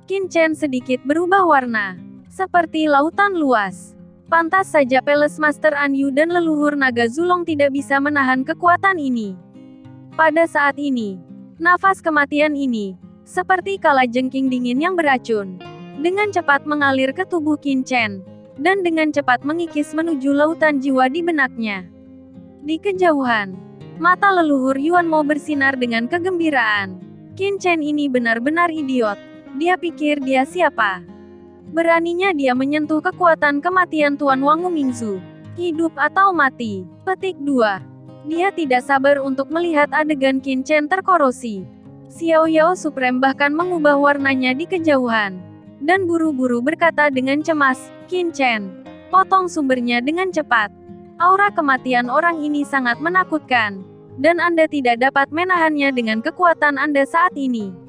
Qin Chen sedikit berubah warna, seperti lautan luas. Pantas saja Palace Master Anyu dan leluhur naga Zulong tidak bisa menahan kekuatan ini. Pada saat ini, nafas kematian ini, seperti kalajengking dingin yang beracun, dengan cepat mengalir ke tubuh Qin Chen, dan dengan cepat mengikis menuju lautan jiwa di benaknya. Di kejauhan, mata leluhur Yuan Mo bersinar dengan kegembiraan. Qin Chen ini benar-benar idiot. Dia pikir dia siapa? Beraninya dia menyentuh kekuatan kematian Tuan Wangu Mingzu. Hidup atau mati. Petik 2. Dia tidak sabar untuk melihat adegan Qin Chen terkorosi. Xiao Yao Supreme bahkan mengubah warnanya di kejauhan. Dan buru-buru berkata dengan cemas, Qin Chen, potong sumbernya dengan cepat. Aura kematian orang ini sangat menakutkan. Dan Anda tidak dapat menahannya dengan kekuatan Anda saat ini.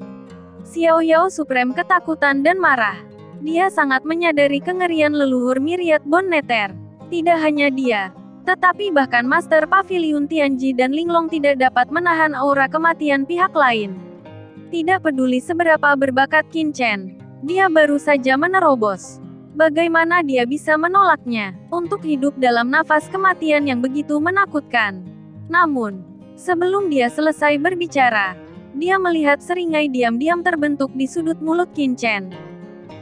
Xiao Yao Supreme ketakutan dan marah. Dia sangat menyadari kengerian leluhur Myriad Bone Nether. Tidak hanya dia, tetapi bahkan Master Pavilion Tianji dan Linglong tidak dapat menahan aura kematian pihak lain. Tidak peduli seberapa berbakat Qin Chen, dia baru saja menerobos. Bagaimana dia bisa menolaknya, untuk hidup dalam nafas kematian yang begitu menakutkan? Namun, sebelum dia selesai berbicara, dia melihat seringai diam-diam terbentuk di sudut mulut Qin Chen.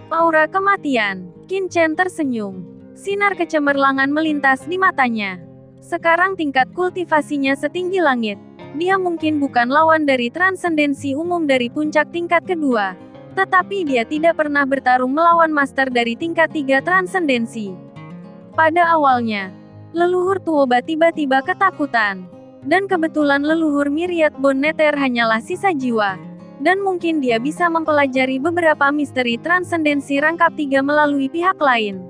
Aura kematian. Qin Chen tersenyum. Sinar kecemerlangan melintas di matanya. Sekarang tingkat kultivasinya setinggi langit. Dia mungkin bukan lawan dari transendensi umum dari puncak tingkat kedua. Tetapi dia tidak pernah bertarung melawan master dari tingkat 3 transendensi. Pada awalnya, leluhur Tuoba tiba-tiba ketakutan. Dan kebetulan leluhur Myriad Bone Nether hanyalah sisa jiwa. Dan mungkin dia bisa mempelajari beberapa misteri transendensi rangkap 3 melalui pihak lain.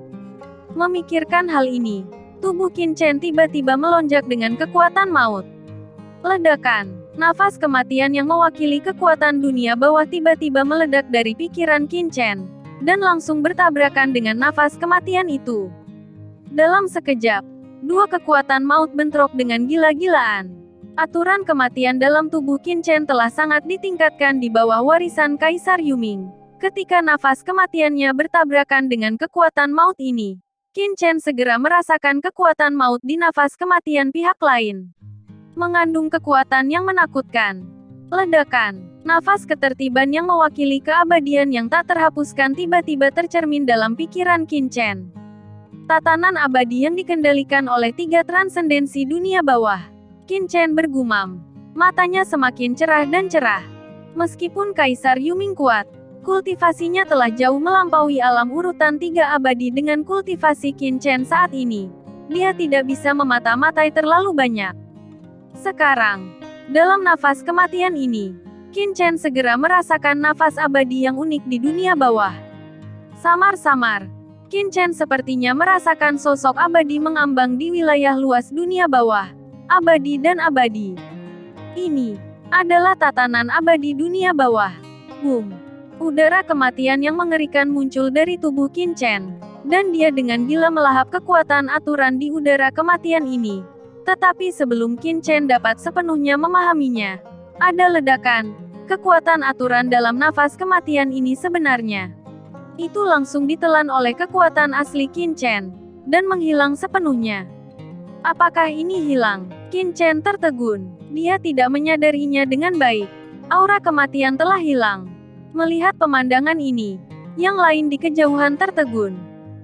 Memikirkan hal ini, tubuh Qin Chen tiba-tiba melonjak dengan kekuatan maut. Ledakan, nafas kematian yang mewakili kekuatan dunia bawah tiba-tiba meledak dari pikiran Qin Chen. Dan langsung bertabrakan dengan nafas kematian itu. Dalam sekejap, dua kekuatan maut bentrok dengan gila-gilaan. Aturan kematian dalam tubuh Qin Chen telah sangat ditingkatkan di bawah warisan Kaisar Yuming. Ketika nafas kematiannya bertabrakan dengan kekuatan maut ini, Qin Chen segera merasakan kekuatan maut di nafas kematian pihak lain. Mengandung kekuatan yang menakutkan. Ledakan, nafas ketertiban yang mewakili keabadian yang tak terhapuskan tiba-tiba tercermin dalam pikiran Qin Chen. Tatanan abadi yang dikendalikan oleh 3 transendensi dunia bawah. Qin Chen bergumam. Matanya semakin cerah dan cerah. Meskipun Kaisar Yuming kuat, kultivasinya telah jauh melampaui alam urutan 3 abadi dengan kultivasi Qin Chen saat ini. Dia tidak bisa memata-matai terlalu banyak. Sekarang, dalam nafas kematian ini, Qin Chen segera merasakan nafas abadi yang unik di dunia bawah. Samar-samar, Qin Chen sepertinya merasakan sosok abadi mengambang di wilayah luas dunia bawah. Abadi dan abadi. Ini adalah tatanan abadi dunia bawah. Boom. Udara kematian yang mengerikan muncul dari tubuh Qin Chen. Dan dia dengan gila melahap kekuatan aturan di udara kematian ini. Tetapi sebelum Qin Chen dapat sepenuhnya memahaminya, ada ledakan. Kekuatan aturan dalam nafas kematian ini sebenarnya itu langsung ditelan oleh kekuatan asli Qin Chen, dan menghilang sepenuhnya. Apakah ini hilang? Qin Chen tertegun. Dia tidak menyadarinya dengan baik. Aura kematian telah hilang. Melihat pemandangan ini, yang lain di kejauhan tertegun.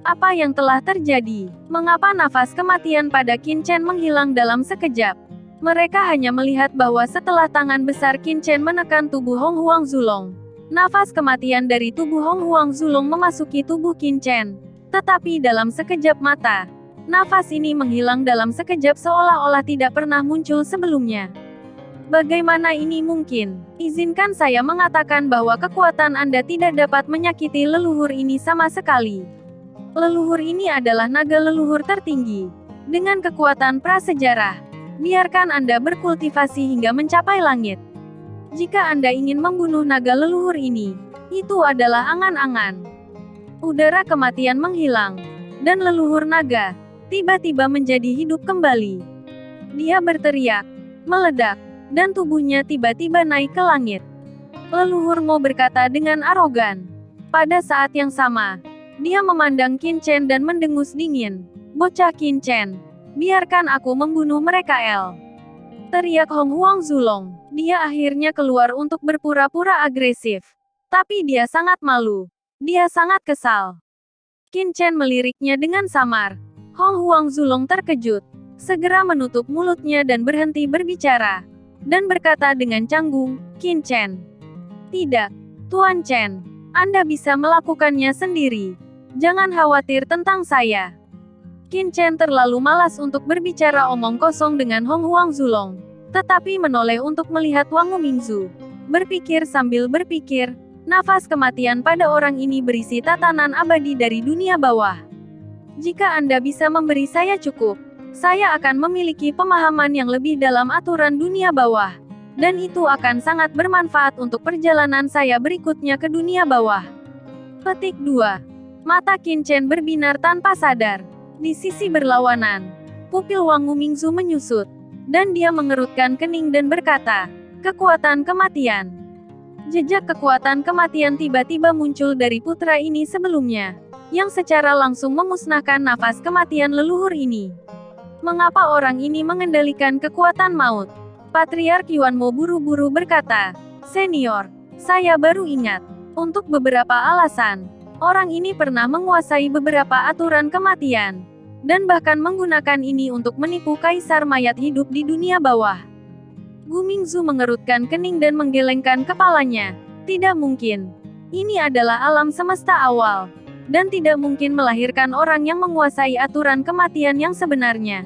Apa yang telah terjadi? Mengapa nafas kematian pada Qin Chen menghilang dalam sekejap? Mereka hanya melihat bahwa setelah tangan besar Qin Chen menekan tubuh Hong Huang Zulong, nafas kematian dari tubuh Hong Huang Zulong memasuki tubuh Qin Chen. Tetapi dalam sekejap mata, nafas ini menghilang dalam sekejap seolah-olah tidak pernah muncul sebelumnya. Bagaimana ini mungkin? Izinkan saya mengatakan bahwa kekuatan Anda tidak dapat menyakiti leluhur ini sama sekali. Leluhur ini adalah naga leluhur tertinggi. Dengan kekuatan prasejarah, biarkan Anda berkultivasi hingga mencapai langit. Jika Anda ingin membunuh naga leluhur ini, itu adalah angan-angan. Udara kematian menghilang, dan leluhur naga tiba-tiba menjadi hidup kembali. Dia berteriak, meledak, dan tubuhnya tiba-tiba naik ke langit. Leluhur Mo berkata dengan arogan, Pada saat yang sama, dia memandang Qin Chen dan mendengus dingin. Bocah Qin Chen, biarkan aku membunuh mereka teriak Hong Huang Zulong. Dia akhirnya keluar untuk berpura-pura agresif. Tapi dia sangat malu. Dia sangat kesal. Qin Chen meliriknya dengan samar. Hong Huang Zulong terkejut. Segera menutup mulutnya dan berhenti berbicara. Dan berkata dengan canggung, Qin Chen. Tidak, Tuan Chen. Anda bisa melakukannya sendiri. Jangan khawatir tentang saya. Qin Chen terlalu malas untuk berbicara omong kosong dengan Hong Huang Zulong. Tetapi menoleh untuk melihat Wang Mingzu. Berpikir sambil berpikir, nafas kematian pada orang ini berisi tatanan abadi dari dunia bawah. Jika Anda bisa memberi saya cukup, saya akan memiliki pemahaman yang lebih dalam aturan dunia bawah. Dan itu akan sangat bermanfaat untuk perjalanan saya berikutnya ke dunia bawah. Petik 2. Mata Qin Chen berbinar tanpa sadar. Di sisi berlawanan, pupil Wang Mingzu menyusut. Dan dia mengerutkan kening dan berkata, kekuatan kematian. Jejak kekuatan kematian tiba-tiba muncul dari putra ini sebelumnya, yang secara langsung memusnahkan nafas kematian leluhur ini. Mengapa orang ini mengendalikan kekuatan maut? Patriark Yuan Mo buru-buru berkata, Senior, saya baru ingat. Untuk beberapa alasan, orang ini pernah menguasai beberapa aturan kematian. Dan bahkan menggunakan ini untuk menipu kaisar mayat hidup di dunia bawah. Gu Mingzu mengerutkan kening dan menggelengkan kepalanya. Tidak mungkin. Ini adalah alam semesta awal. Dan tidak mungkin melahirkan orang yang menguasai aturan kematian yang sebenarnya.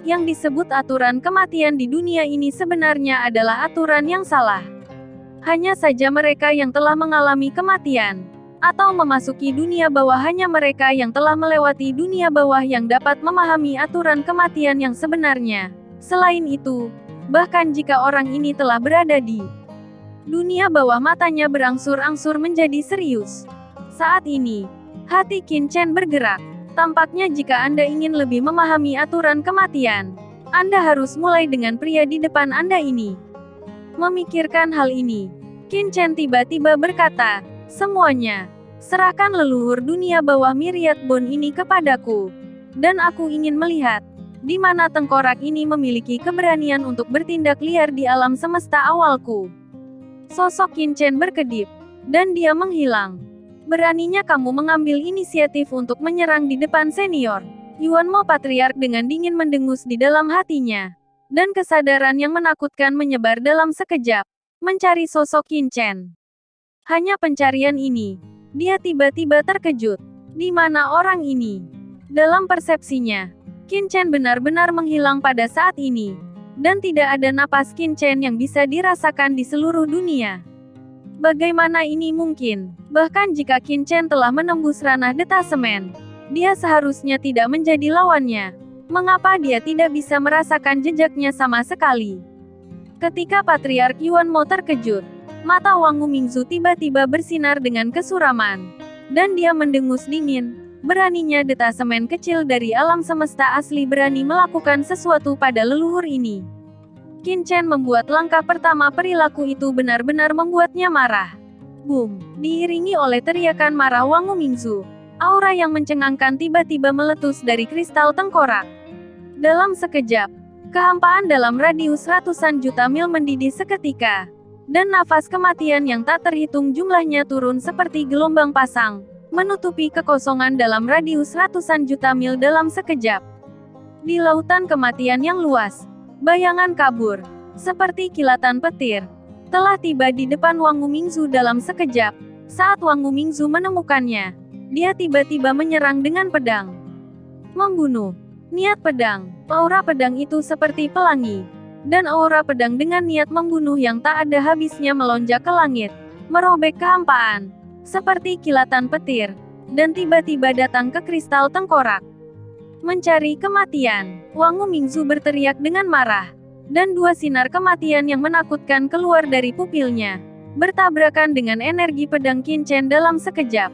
Yang disebut aturan kematian di dunia ini sebenarnya adalah aturan yang salah. Hanya saja mereka yang telah mengalami kematian atau memasuki dunia bawah, hanya mereka yang telah melewati dunia bawah yang dapat memahami aturan kematian yang sebenarnya. Selain itu, bahkan jika orang ini telah berada di dunia bawah, matanya berangsur-angsur menjadi serius. Saat ini, hati Qin Chen bergerak. Tampaknya jika Anda ingin lebih memahami aturan kematian, Anda harus mulai dengan pria di depan Anda ini. Memikirkan hal ini, Qin Chen tiba-tiba berkata, semuanya, serahkan leluhur dunia bawah Myriad Bone ini kepadaku. Dan aku ingin melihat, di mana tengkorak ini memiliki keberanian untuk bertindak liar di alam semesta awalku. Sosok Qin Chen berkedip, dan dia menghilang. Beraninya kamu mengambil inisiatif untuk menyerang di depan senior. Yuan Mo Patriark dengan dingin mendengus di dalam hatinya. Dan kesadaran yang menakutkan menyebar dalam sekejap. Mencari sosok Qin Chen. Hanya pencarian ini. Dia tiba-tiba terkejut. Di mana orang ini? Dalam persepsinya, Qin Chen benar-benar menghilang pada saat ini. Dan tidak ada napas Qin Chen yang bisa dirasakan di seluruh dunia. Bagaimana ini mungkin? Bahkan jika Qin Chen telah menembus ranah detasemen, dia seharusnya tidak menjadi lawannya. Mengapa dia tidak bisa merasakan jejaknya sama sekali? Ketika Patriark Yuan Mo terkejut, mata Wang Mingzu tiba-tiba bersinar dengan kesuraman. Dan dia mendengus dingin. Beraninya detasemen kecil dari alam semesta asli berani melakukan sesuatu pada leluhur ini. Qin Chen membuat langkah pertama, perilaku itu benar-benar membuatnya marah. Boom! Diiringi oleh teriakan marah Wang Mingzu, aura yang mencengangkan tiba-tiba meletus dari kristal tengkorak. Dalam sekejap, kehampaan dalam radius ratusan juta mil mendidih seketika. Dan nafas kematian yang tak terhitung jumlahnya turun seperti gelombang pasang, menutupi kekosongan dalam radius ratusan juta mil dalam sekejap. Di lautan kematian yang luas, bayangan kabur, seperti kilatan petir, telah tiba di depan Wang Mingzu dalam sekejap. Saat Wang Mingzu menemukannya, dia tiba-tiba menyerang dengan pedang. Membunuh. Niat pedang. Aura pedang itu seperti pelangi. Dan aura pedang dengan niat membunuh yang tak ada habisnya melonjak ke langit, merobek kehampaan, seperti kilatan petir, dan tiba-tiba datang ke kristal tengkorak. Mencari kematian, Wang Mingzu berteriak dengan marah, dan dua sinar kematian yang menakutkan keluar dari pupilnya, bertabrakan dengan energi pedang Qin Chen dalam sekejap.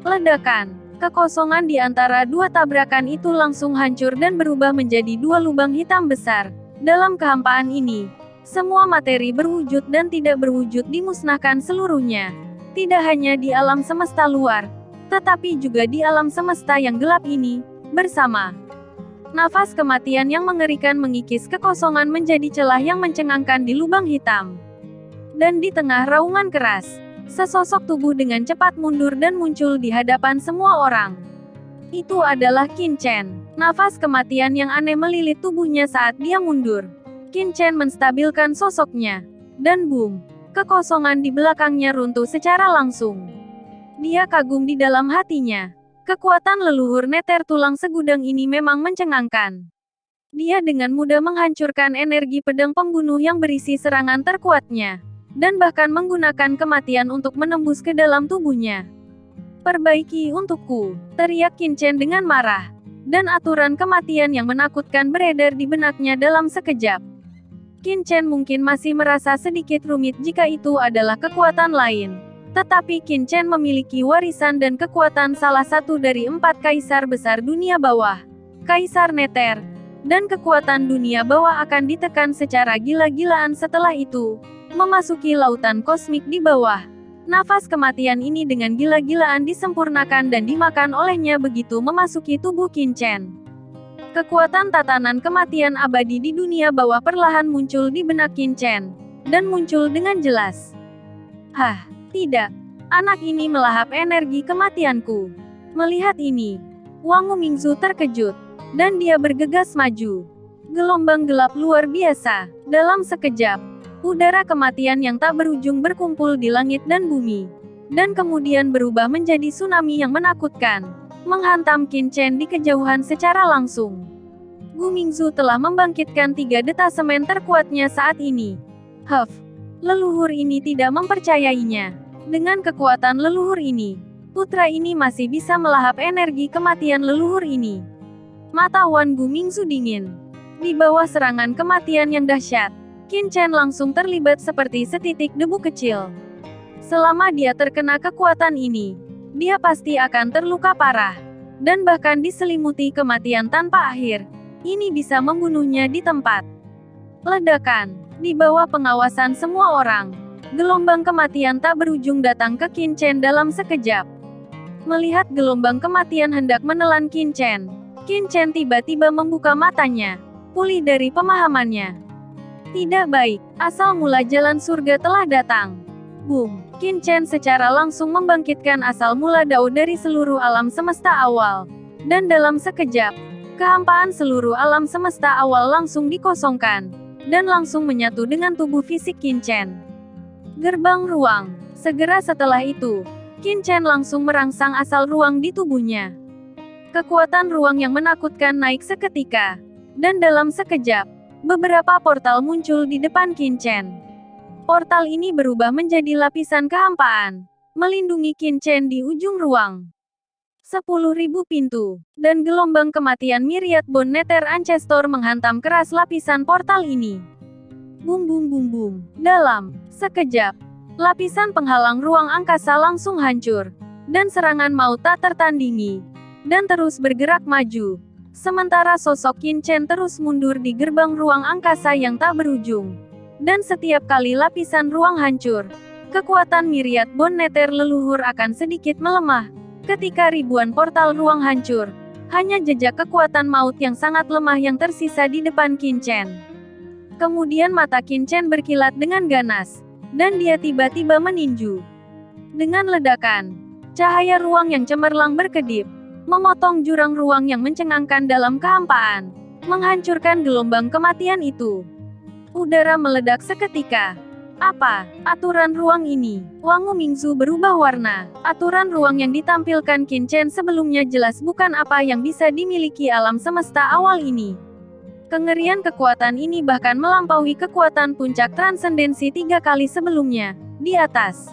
Ledakan, kekosongan di antara dua tabrakan itu langsung hancur dan berubah menjadi dua lubang hitam besar. Dalam kehampaan ini, semua materi berwujud dan tidak berwujud dimusnahkan seluruhnya. Tidak hanya di alam semesta luar, tetapi juga di alam semesta yang gelap ini, bersama nafas kematian yang mengerikan mengikis kekosongan menjadi celah yang mencengangkan di lubang hitam. Dan di tengah raungan keras, sesosok tubuh dengan cepat mundur dan muncul di hadapan semua orang. Itu adalah Qin Chen. Nafas kematian yang aneh melilit tubuhnya saat dia mundur. Qin Chen menstabilkan sosoknya. Dan boom! Kekosongan di belakangnya runtuh secara langsung. Dia kagum di dalam hatinya. Kekuatan leluhur neter tulang segudang ini memang mencengangkan. Dia dengan mudah menghancurkan energi pedang pembunuh yang berisi serangan terkuatnya. Dan bahkan menggunakan kematian untuk menembus ke dalam tubuhnya. Perbaiki untukku, teriak Qin Chen dengan marah. Dan aturan kematian yang menakutkan beredar di benaknya dalam sekejap. Qin Chen mungkin masih merasa sedikit rumit jika itu adalah kekuatan lain. Tetapi Qin Chen memiliki warisan dan kekuatan salah satu dari 4 kaisar besar dunia bawah. Kaisar Neter. Dan kekuatan dunia bawah akan ditekan secara gila-gilaan setelah itu. Memasuki lautan kosmik di bawah. Nafas kematian ini dengan gila-gilaan disempurnakan dan dimakan olehnya begitu memasuki tubuh Qin Chen. Kekuatan tatanan kematian abadi di dunia bawah perlahan muncul di benak Qin Chen. Dan muncul dengan jelas. Hah, tidak. Anak ini melahap energi kematianku. Melihat ini, Wang Mingzu terkejut. Dan dia bergegas maju. Gelombang gelap luar biasa. Dalam sekejap, udara kematian yang tak berujung berkumpul di langit dan bumi. Dan kemudian berubah menjadi tsunami yang menakutkan. Menghantam Qin Chen di kejauhan secara langsung. Gu Mingzu telah membangkitkan 3 detasemen terkuatnya saat ini. Huff, leluhur ini tidak mempercayainya. Dengan kekuatan leluhur ini, putra ini masih bisa melahap energi kematian leluhur ini. Mata Wan Gu Mingzu dingin. Di bawah serangan kematian yang dahsyat, Qin Chen langsung terlibat seperti setitik debu kecil. Selama dia terkena kekuatan ini, dia pasti akan terluka parah. Dan bahkan diselimuti kematian tanpa akhir. Ini bisa membunuhnya di tempat. Ledakan. Di bawah pengawasan semua orang. Gelombang kematian tak berujung datang ke Qin Chen dalam sekejap. Melihat gelombang kematian hendak menelan Qin Chen tiba-tiba membuka matanya. Pulih dari pemahamannya. Tidak baik. Asal mula jalan surga telah datang. Boom! Qin Chen secara langsung membangkitkan asal mula Dao dari seluruh alam semesta awal. Dan dalam sekejap, kehampaan seluruh alam semesta awal langsung dikosongkan. Dan langsung menyatu dengan tubuh fisik Qin Chen. Gerbang ruang. Segera setelah itu, Qin Chen langsung merangsang asal ruang di tubuhnya. Kekuatan ruang yang menakutkan naik seketika. Dan dalam sekejap, beberapa portal muncul di depan Qin Chen. Portal ini berubah menjadi lapisan kehampaan, melindungi Qin Chen di ujung ruang. 10.000 pintu, dan gelombang kematian Myriad Bone Nether Ancestor menghantam keras lapisan portal ini. Bum bum bum bum. Dalam sekejap, lapisan penghalang ruang angkasa langsung hancur, dan serangan maut tak tertandingi, dan terus bergerak maju. Sementara sosok Qin Chen terus mundur di gerbang ruang angkasa yang tak berujung. Dan setiap kali lapisan ruang hancur, kekuatan Myriad Bone Nether leluhur akan sedikit melemah. Ketika ribuan portal ruang hancur, hanya jejak kekuatan maut yang sangat lemah yang tersisa di depan Qin Chen. Kemudian mata Qin Chen berkilat dengan ganas, dan dia tiba-tiba meninju. Dengan ledakan, cahaya ruang yang cemerlang berkedip, memotong jurang ruang yang mencengangkan dalam kehampaan, menghancurkan gelombang kematian itu. Udara meledak seketika. Apa aturan ruang ini? Wang Mingzu berubah warna. Aturan ruang yang ditampilkan Qin Chen sebelumnya jelas bukan apa yang bisa dimiliki alam semesta awal ini. Kengerian kekuatan ini bahkan melampaui kekuatan puncak transendensi 3 kali sebelumnya. Di atas,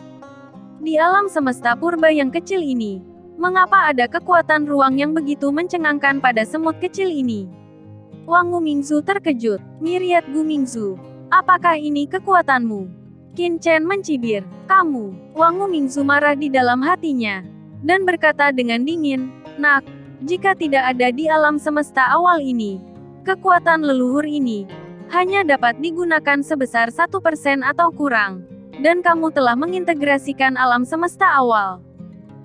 di alam semesta purba yang kecil ini, mengapa ada kekuatan ruang yang begitu mencengangkan pada semut kecil ini? Wang Mingzu terkejut. Myriad Gu Mingzu, apakah ini kekuatanmu? Qin Chen mencibir. Kamu. Wang Mingzu marah di dalam hatinya. Dan berkata dengan dingin, Nak, jika tidak ada di alam semesta awal ini, kekuatan leluhur ini hanya dapat digunakan sebesar 1% atau kurang. Dan kamu telah mengintegrasikan alam semesta awal.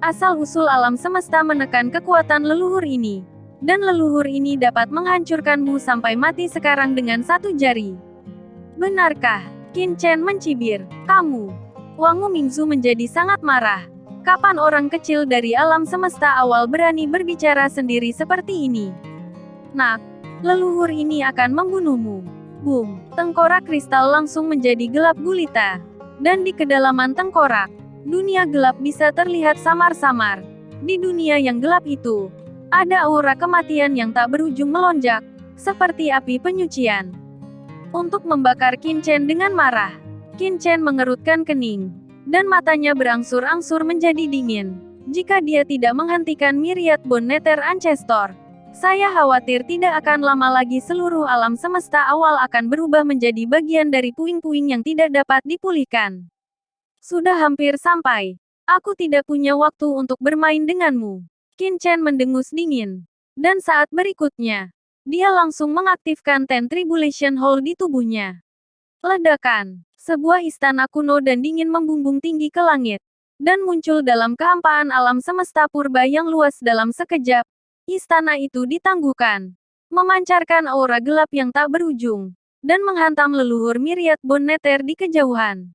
Asal-usul alam semesta menekan kekuatan leluhur ini. Dan leluhur ini dapat menghancurkanmu sampai mati sekarang dengan satu jari. Benarkah? Qin Chen mencibir. Kamu. Wang Mingzu menjadi sangat marah. Kapan orang kecil dari alam semesta awal berani berbicara sendiri seperti ini? Nak, leluhur ini akan membunuhmu. Boom. Tengkorak kristal langsung menjadi gelap gulita. Dan di kedalaman tengkorak, dunia gelap bisa terlihat samar-samar. Di dunia yang gelap itu, ada aura kematian yang tak berujung melonjak, seperti api penyucian. Untuk membakar Qin Chen dengan marah, Qin Chen mengerutkan kening, dan matanya berangsur-angsur menjadi dingin. Jika dia tidak menghentikan Myriad Bone Nether Ancestor, saya khawatir tidak akan lama lagi seluruh alam semesta awal akan berubah menjadi bagian dari puing-puing yang tidak dapat dipulihkan. Sudah hampir sampai. Aku tidak punya waktu untuk bermain denganmu. Qin Chen mendengus dingin. Dan saat berikutnya, dia langsung mengaktifkan Ten Tribulation Hall di tubuhnya. Ledakan. Sebuah istana kuno dan dingin membumbung tinggi ke langit. Dan muncul dalam kehampaan alam semesta purba yang luas dalam sekejap. Istana itu ditangguhkan, memancarkan aura gelap yang tak berujung, dan menghantam leluhur Myriad Bone Nether di kejauhan.